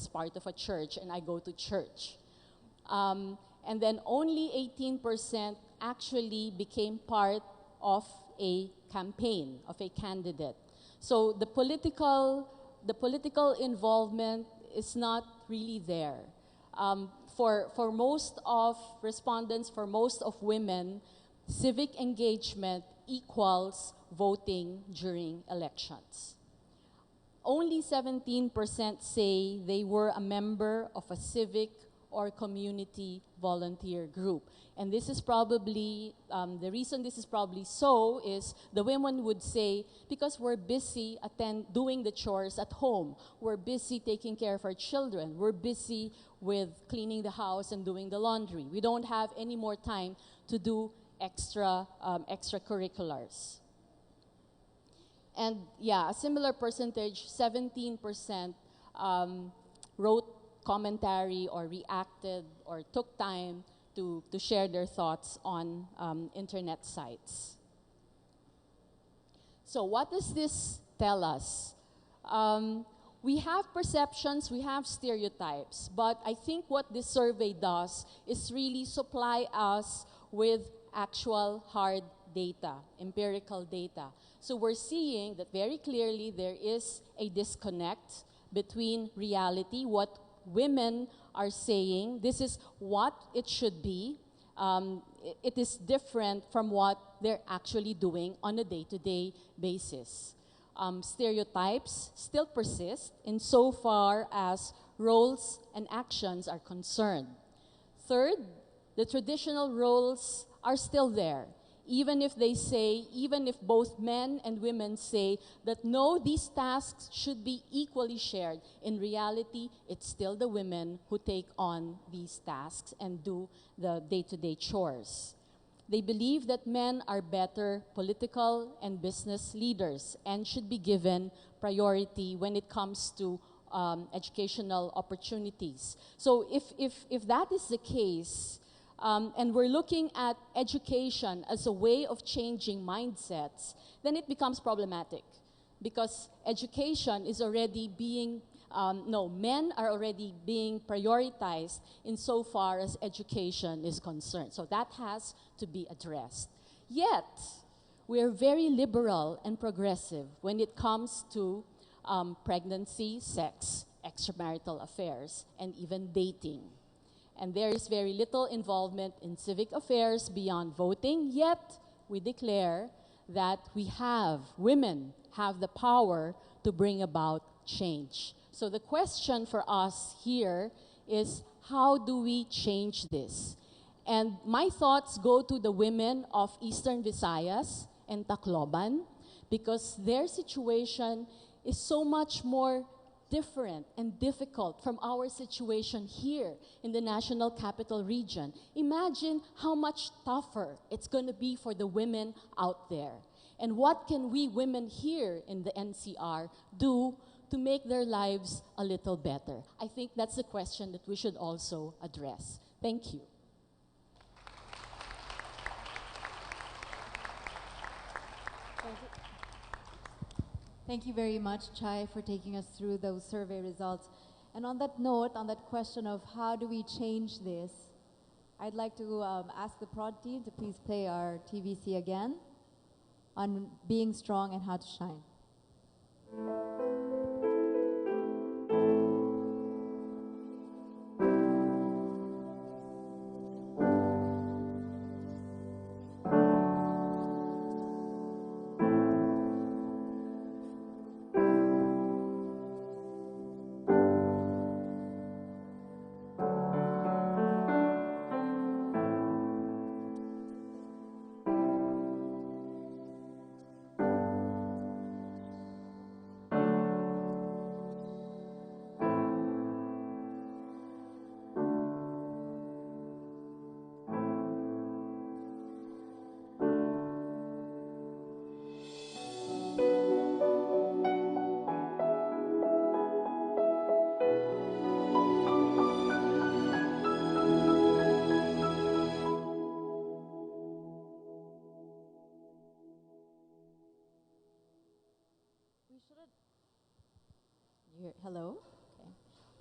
it's part of a church and I go to church. And then only 18% actually became part of a campaign, of a candidate. So the political involvement is not really there. For most of respondents, for most of women, civic engagement equals voting during elections. Only 17% say they were a member of a civic or community volunteer group. And this is probably, the reason this is probably so is the women would say, because we're busy doing the chores at home, we're busy taking care of our children, we're busy with cleaning the house and doing the laundry. We don't have any more time to do extracurriculars. And yeah, a similar percentage, 17%, wrote commentary or reacted or took time to share their thoughts on internet sites. So what does this tell us? We have perceptions, we have stereotypes, but I think what this survey does is really supply us with actual hard data, empirical data. So we're seeing that very clearly there is a disconnect between reality, what women are saying, this is what it should be. It is different from what they're actually doing on a day-to-day basis. Stereotypes still persist insofar as roles and actions are concerned. Third, the traditional roles are still there. Even if both men and women say that no, these tasks should be equally shared, in reality, it's still the women who take on these tasks and do the day-to-day chores. They believe that men are better political and business leaders and should be given priority when it comes to educational opportunities. So if that is the case, and we're looking at education as a way of changing mindsets, then it becomes problematic because education is already being, men are already being prioritized insofar as education is concerned. So that has to be addressed. Yet, we are very liberal and progressive when it comes to pregnancy, sex, extramarital affairs, and even dating. And there is very little involvement in civic affairs beyond voting, yet we declare that women have the power to bring about change. So the question for us here is, how do we change this? And my thoughts go to the women of Eastern Visayas and Tacloban, because their situation is so much more different and difficult from our situation here in the National Capital Region. Imagine how much tougher it's going to be for the women out there. And what can we women here in the NCR do to make their lives a little better? I think that's a question that we should also address. Thank you. Thank you very much, Chai, for taking us through those survey results. And on that note, on that question of how do we change this, I'd like to ask the prod team to please play our TVC again on being strong and how to shine.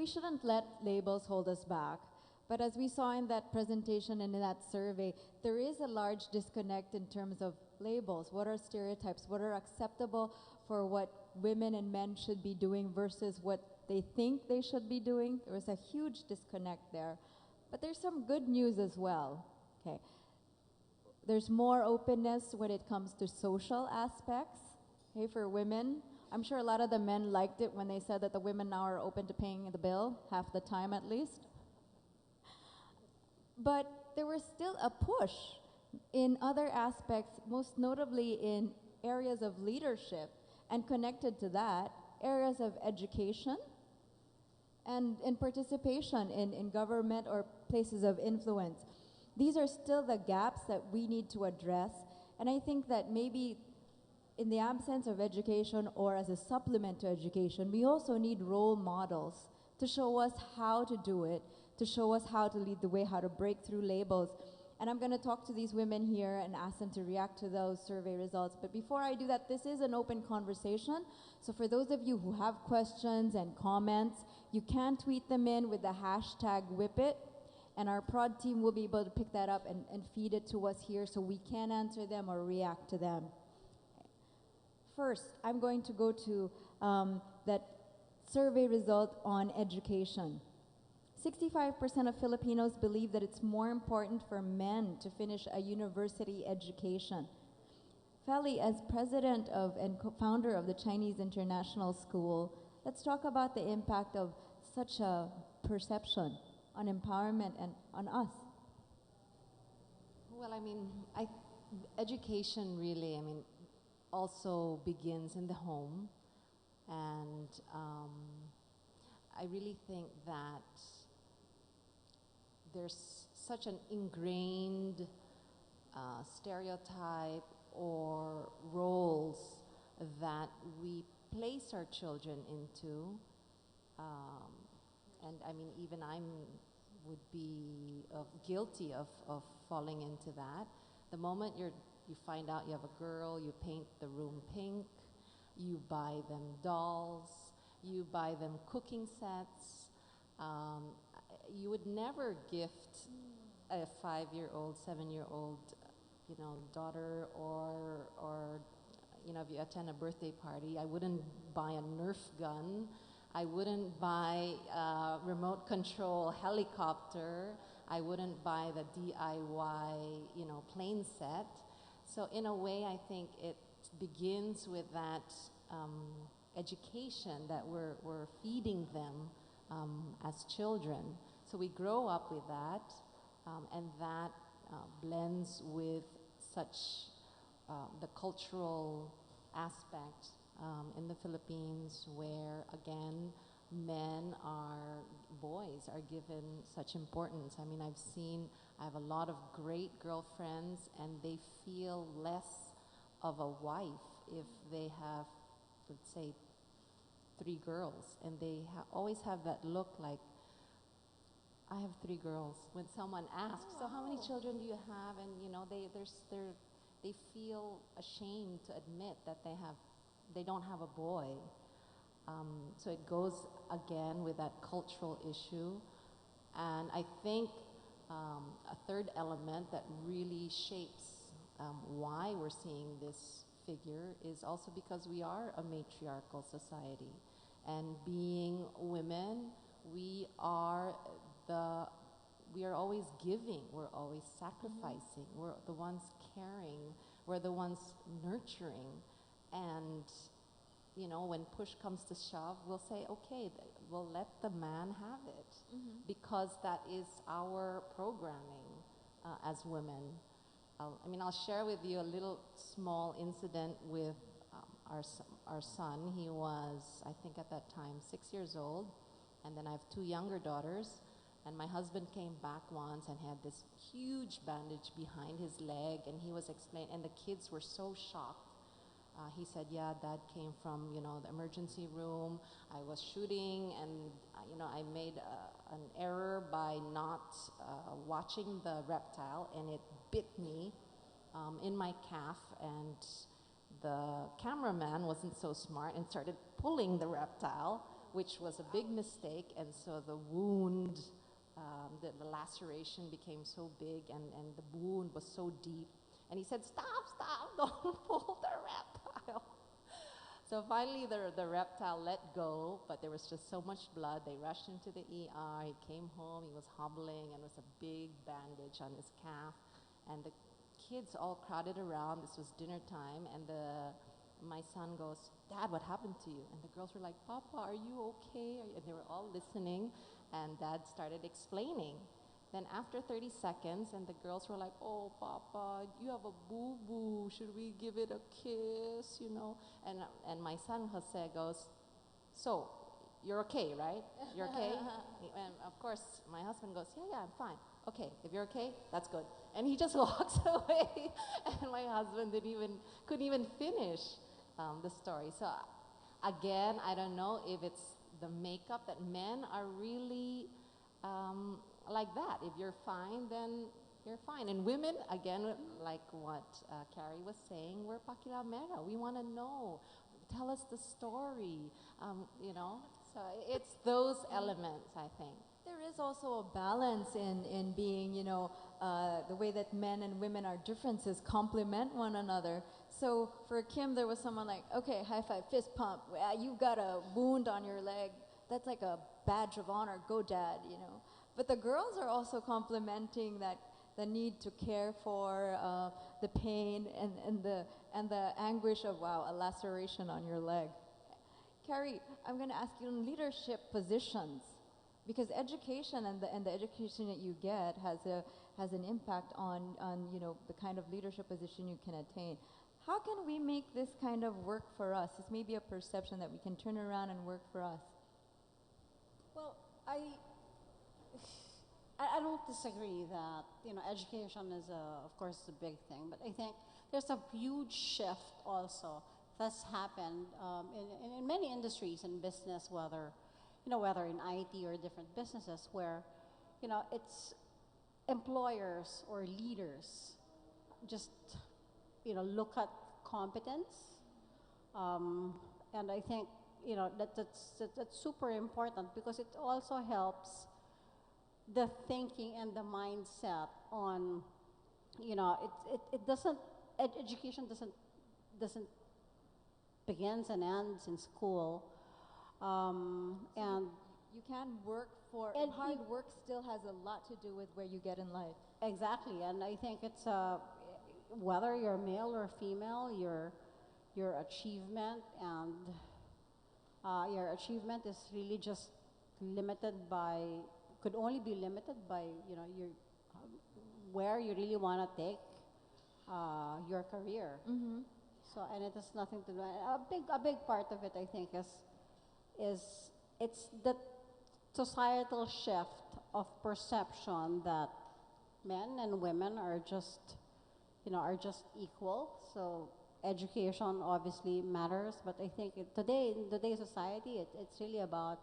shouldn't let labels hold us back. But as we saw in that presentation and in that survey, there is a large disconnect in terms of labels. What are stereotypes? What are acceptable for what women and men should be doing versus what they think they should be doing? There was a huge disconnect there. But there's some good news as well. Okay. There's more openness when it comes to social aspects. Okay, for women, I'm sure a lot of the men liked it when they said that the women now are open to paying the bill, half the time at least. But there was still a push in other aspects, most notably in areas of leadership, and connected to that, areas of education and participation in government or places of influence. These are still the gaps that we need to address, and I think that maybe in the absence of education or as a supplement to education, we also need role models to show us how to do it, to show us how to lead the way, how to break through labels. And I'm going to talk to these women here and ask them to react to those survey results. But before I do that, this is an open conversation. So for those of you who have questions and comments, you can tweet them in with the hashtag #WhipIt. And our prod team will be able to pick that up and feed it to us here so we can answer them or react to them. First, I'm going to go to that survey result on education. 65% of Filipinos believe that it's more important for men to finish a university education. Feli, as president of and co-founder of the Chinese International School, let's talk about the impact of such a perception on empowerment and on us. Well, I mean, education really, also begins in the home. And I really think that there's such an ingrained stereotype or roles that we place our children into. And I mean, even I would be guilty of falling into that. The moment you find out you have a girl, you paint the room pink, you buy them dolls, you buy them cooking sets. You would never gift a 5-year-old, 7-year-old, daughter, or if you attend a birthday party, I wouldn't buy a Nerf gun. I wouldn't buy a remote control helicopter. I wouldn't buy the DIY, plane set. So in a way, I think it begins with that education that we're feeding them as children. So we grow up with that, and that blends with such the cultural aspect in the Philippines, where again, boys are given such importance. I mean, I have a lot of great girlfriends, and they feel less of a wife if they have, let's say, 3 girls, and they always have that look like, I have 3 girls. When someone asks, so how many children do you have? And they feel ashamed to admit that they don't have a boy. So it goes again with that cultural issue. And I think a third element that really shapes why we're seeing this figure is also because we are a matriarchal society. And being women, we are always giving, we're always sacrificing, we're the ones caring, we're the ones nurturing. And when push comes to shove, we'll say, okay, we'll let the man have it, because that is our programming as women. I'll share with you a little small incident with our son. He was, I think at that time, 6 years old, and then I have 2 younger daughters. And my husband came back once and had this huge bandage behind his leg, and he was explaining, and the kids were so shocked. He said, yeah, Dad came from, the emergency room. I was shooting, and, I made an error by not watching the reptile, and it bit me in my calf, and the cameraman wasn't so smart and started pulling the reptile, which was a big mistake, and so the wound, the laceration became so big, and the wound was so deep. And he said, stop, don't pull the reptile. So finally the reptile let go, but there was just so much blood. They rushed him to the ER. He came home, he was hobbling, and there was a big bandage on his calf. And the kids all crowded around. This was dinner time, and my son goes, Dad, what happened to you? And the girls were like, Papa, are you okay? And they were all listening, and Dad started explaining. Then after 30 seconds, and the girls were like, oh, Papa, you have a boo-boo. Should we give it a kiss, you know? And my son, Jose, goes, so, you're okay, right? You're okay? And of course, my husband goes, yeah, I'm fine. Okay, if you're okay, that's good. And he just walks away. And my husband couldn't even finish the story. So again, I don't know if it's the makeup that men are really like that. If you're fine, then you're fine. And women, again, like what Carrie was saying, we're pakiramera. We want to know. Tell us the story, you know. So it's those elements, I think. There is also a balance in being, you know, the way that men and women are differences complement one another. So for Kim, there was someone like, okay, high five, fist pump. You've got a wound on your leg. That's like a badge of honor. Go, Dad, you know. But the girls are also complimenting that the need to care for the pain and the anguish of, wow, a laceration on your leg. Carrie, I'm going to ask you in leadership positions, because education and the education that you get has an impact on you know, the kind of leadership position you can attain. How can we make this kind of work for us? This may be a perception that we can turn around and work for us. Well, I don't disagree that, you know, education is of course a big thing, but I think there's a huge shift also that's happened in many industries in business, whether in IT or different businesses, where, you know, it's employers or leaders just, you know, look at competence, and I think, you know, that's super important, because it also helps the thinking and the mindset on, you know, it doesn't, education doesn't begins and ends in school, and you can work for, and hard work still has a lot to do with where you get in life. exactly, and I think it's whether you're male or female, your achievement and your achievement is really just could only be limited by, you know, your where you really want to take your career. Mm-hmm. So, and it has nothing to do. A big part of it, I think, is it's the societal shift of perception that men and women are just, you know, are just equal. So education obviously matters, but I think in today's society, it's really about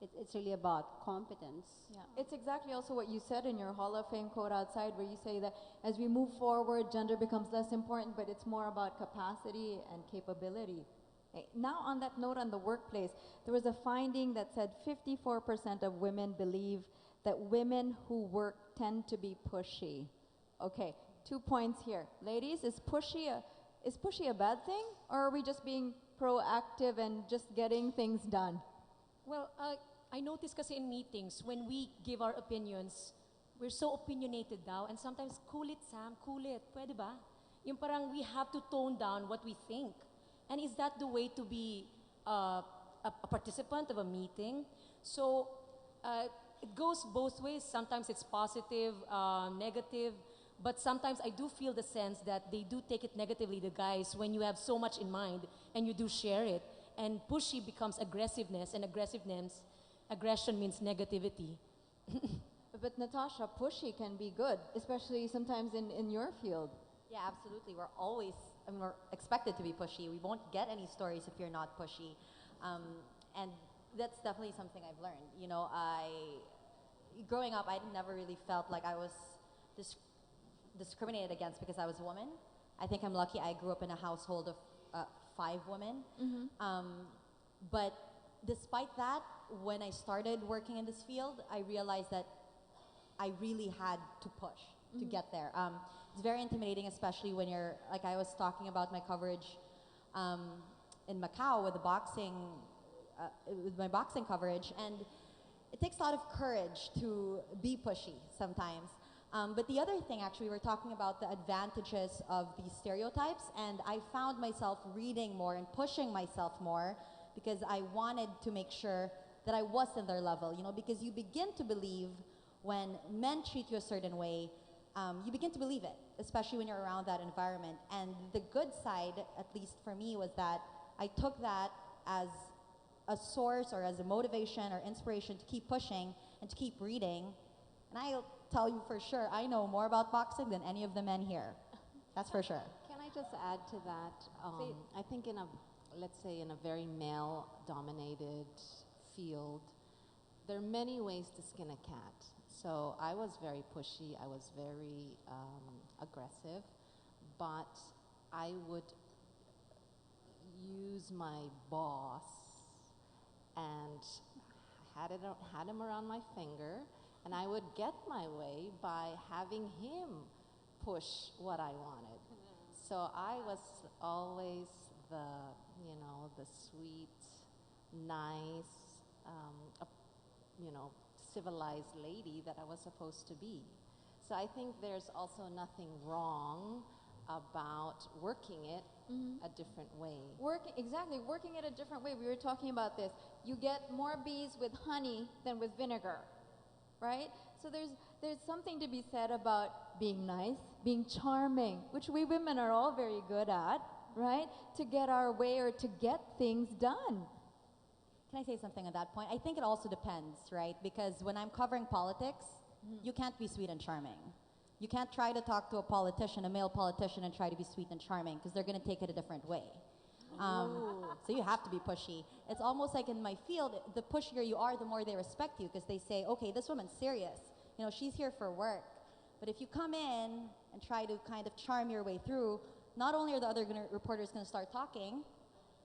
it's really about competence. Yeah. It's exactly also what you said in your Hall of Fame quote outside, where you say that as we move forward, gender becomes less important, but it's more about capacity and capability. Now, on that note, on the workplace, there was a finding that said 54% of women believe that women who work tend to be pushy. Okay, 2 points here. Ladies, is pushy a bad thing, or are we just being proactive and just getting things done? Well, I notice kasi in meetings, when we give our opinions, we're so opinionated daw, and sometimes, cool it, Sam, cool it. Pwede ba? Yung parang we have to tone down what we think. And is that the way to be a participant of a meeting? So it goes both ways. Sometimes it's positive, negative, but sometimes I do feel the sense that they do take it negatively, the guys, when you have so much in mind and you do share it. And pushy becomes aggressiveness, and aggression means negativity. But Natasha, pushy can be good, especially sometimes in your field. Yeah, absolutely. We're expected to be pushy. We won't get any stories if you're not pushy. And that's definitely something I've learned. You know, growing up, I never really felt like I was discriminated against because I was a woman. I think I'm lucky I grew up in a household of 5 women. Mm-hmm. But despite that, when I started working in this field, I realized that I really had to push to get there. It's very intimidating, especially when you're, like I was talking about my coverage in Macau with the boxing, with my boxing coverage, and it takes a lot of courage to be pushy sometimes. But the other thing, actually, we were talking about the advantages of these stereotypes, and I found myself reading more and pushing myself more because I wanted to make sure that I was in their level, you know, because you begin to believe when men treat you a certain way, you begin to believe it, especially when you're around that environment. And the good side, at least for me, was that I took that as a source or as a motivation or inspiration to keep pushing and to keep reading. And I'll tell you for sure, I know more about boxing than any of the men here. That's for sure. Can I just add to that? I think in a, let's say in a very male-dominated field, there are many ways to skin a cat. So I was very pushy, I was very aggressive, but I would use my boss and had him around my finger, and I would get my way by having him push what I wanted. So I was always the, you know, the sweet, nice, you know, civilized lady that I was supposed to be. So I think there's also nothing wrong about working it a different way. Exactly, working it a different way. We were talking about this. You get more bees with honey than with vinegar, right? So there's something to be said about being nice, being charming, which we women are all very good at, right? To get our way or to get things done. Can I say something on that point? I think it also depends, right? Because when I'm covering politics, you can't be sweet and charming. You can't try to talk to a politician, a male politician, and try to be sweet and charming because they're going to take it a different way. So you have to be pushy. It's almost like in my field, the pushier you are, the more they respect you because they say, okay, this woman's serious. You know, she's here for work. But if you come in and try to kind of charm your way through, not only are the other reporters going to start talking,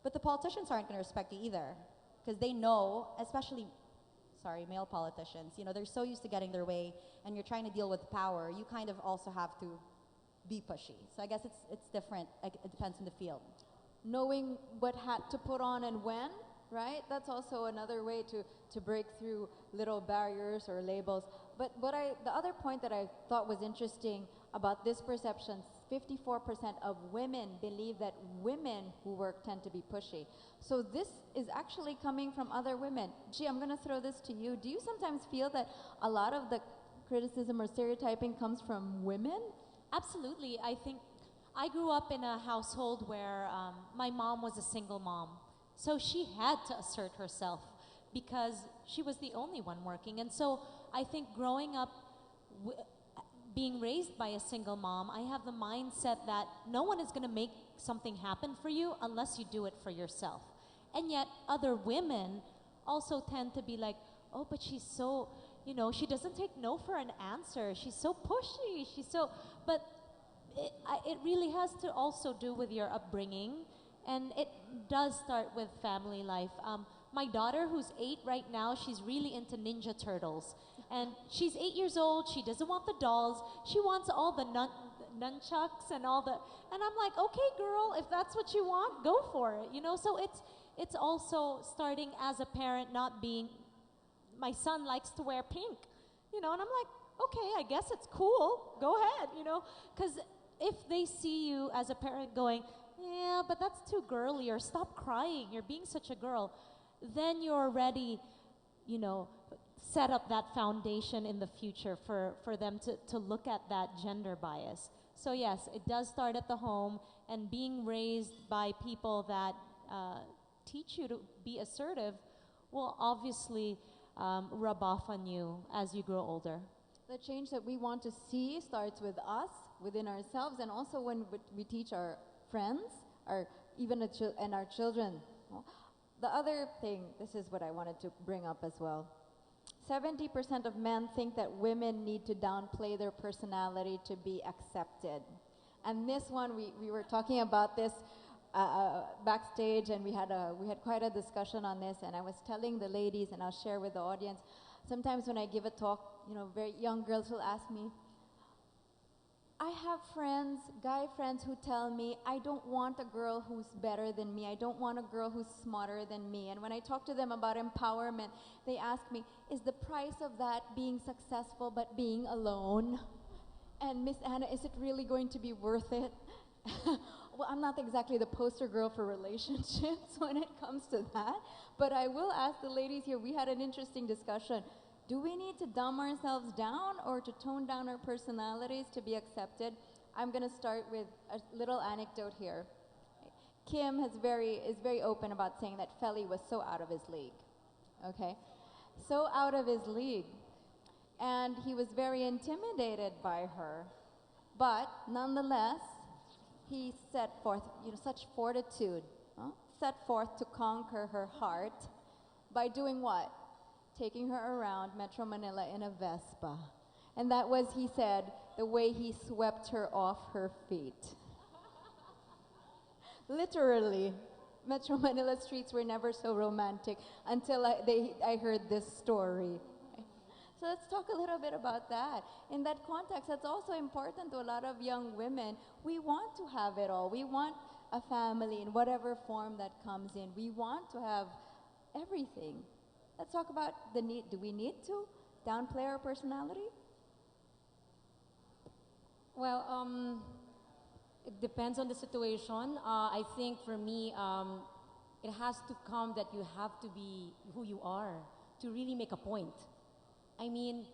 but the politicians aren't going to respect you either. Because they know, especially, male politicians, you know, they're so used to getting their way, and you're trying to deal with power, you kind of also have to be pushy. So I guess it's different, like, it depends on the field. Knowing what hat to put on and when, right? That's also another way to break through little barriers or labels. But the other point that I thought was interesting about this perception, 54% of women believe that women who work tend to be pushy. So this is actually coming from other women. Gee, I'm going to throw this to you. Do you sometimes feel that a lot of the criticism or stereotyping comes from women? Absolutely. I think I grew up in a household where my mom was a single mom. So she had to assert herself because she was the only one working. And so I think growing up, being raised by a single mom, I have the mindset that no one is going to make something happen for you unless you do it for yourself. And yet other women also tend to be like, oh, but she's so, you know, she doesn't take no for an answer. She's so pushy. She's so, but it really has to also do with your upbringing. And it does start with family life. My daughter, who's 8 right now, she's really into Ninja Turtles. And she's 8 years old, she doesn't want the dolls, she wants all the nunchucks and all the, and I'm like, okay girl, if that's what you want, go for it, you know? So it's also starting as a parent not being, my son likes to wear pink, you know, and I'm like, okay, I guess it's cool, go ahead, you know? Because if they see you as a parent going, yeah, but that's too girly, or stop crying, you're being such a girl, then you're already, you know, set up that foundation in the future for them to look at that gender bias. So yes, it does start at the home, and being raised by people that teach you to be assertive will obviously rub off on you as you grow older. The change that we want to see starts with us, within ourselves, and also when we teach our friends, and our children. The other thing, this is what I wanted to bring up as well. 70% of men think that women need to downplay their personality to be accepted. And this one, we were talking about this backstage, and we had quite a discussion on this. And I was telling the ladies, and I'll share with the audience. Sometimes when I give a talk, very young girls will ask me, I have friends, guy friends, who tell me, I don't want a girl who's better than me. I don't want a girl who's smarter than me. And when I talk to them about empowerment, they ask me, is the price of that being successful but being alone? And Miss Anna, is it really going to be worth it? Well, I'm not exactly the poster girl for relationships when it comes to that. But I will ask the ladies here, we had an interesting discussion. Do we need to dumb ourselves down or to tone down our personalities to be accepted? I'm going to start with a little anecdote here. Kim is very open about saying that Feli was so out of his league. Okay? So out of his league. And he was very intimidated by her. But nonetheless, he set forth, such fortitude, set forth to conquer her heart by doing what? Taking her around Metro Manila in a Vespa. And that was, he said, the way he swept her off her feet. Literally, Metro Manila streets were never so romantic until I heard this story. So let's talk a little bit about that. In that context, that's also important to a lot of young women. We want to have it all. We want a family in whatever form that comes in. We want to have everything. Let's talk about the need. Do we need to downplay our personality? Well, it depends on the situation. I think for me, it has to come that you have to be who you are to really make a point. I mean,